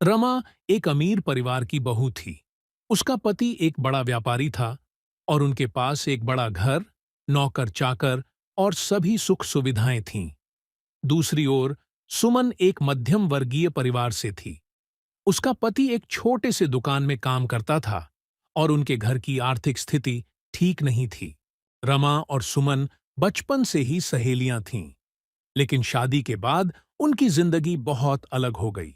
रमा एक अमीर परिवार की बहू थी। उसका पति एक बड़ा व्यापारी था और उनके पास एक बड़ा घर, नौकर चाकर और सभी सुख सुविधाएं थीं। दूसरी ओर सुमन एक मध्यम वर्गीय परिवार से थी। उसका पति एक छोटे से दुकान में काम करता था और उनके घर की आर्थिक स्थिति ठीक नहीं थी। रमा और सुमन बचपन से ही सहेलियां थीं, लेकिन शादी के बाद उनकी जिंदगी बहुत अलग हो गई।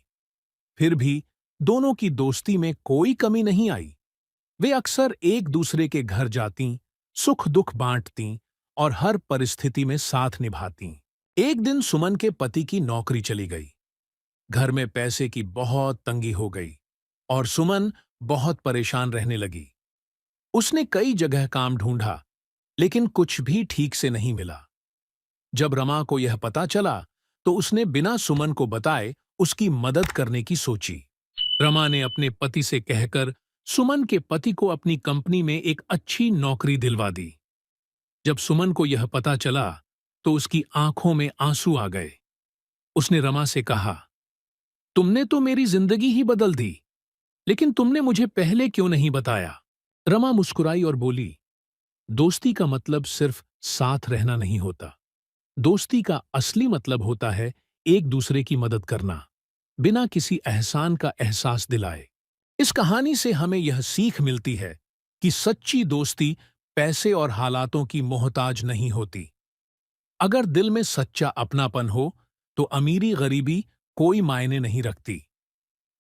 फिर भी दोनों की दोस्ती में कोई कमी नहीं आई। वे अक्सर एक दूसरे के घर जातीं, सुख दुख बांटतीं और हर परिस्थिति में साथ निभातीं। एक दिन सुमन के पति की नौकरी चली गई। घर में पैसे की बहुत तंगी हो गई और सुमन बहुत परेशान रहने लगी। उसने कई जगह काम ढूंढा, लेकिन कुछ भी ठीक से नहीं मिला। जब रमा को यह पता चला, तो उसने बिना सुमन को बताए उसकी मदद करने की सोची। रमा ने अपने पति से कहकर सुमन के पति को अपनी कंपनी में एक अच्छी नौकरी दिलवा दी। जब सुमन को यह पता चला, तो उसकी आंखों में आंसू आ गए। उसने रमा से कहा, तुमने तो मेरी जिंदगी ही बदल दी, लेकिन तुमने मुझे पहले क्यों नहीं बताया? रमा मुस्कुराई और बोली, दोस्ती का मतलब सिर्फ साथ रहना नहीं होता। दोस्ती का असली मतलब होता है एक दूसरे की मदद करना, बिना किसी एहसान का एहसास दिलाए। इस कहानी से हमें यह सीख मिलती है कि सच्ची दोस्ती पैसे और हालातों की मोहताज नहीं होती। अगर दिल में सच्चा अपनापन हो, तो अमीरी गरीबी कोई मायने नहीं रखती।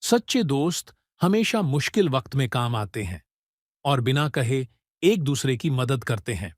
सच्चे दोस्त हमेशा मुश्किल वक्त में काम आते हैं और बिना कहे एक दूसरे की मदद करते हैं।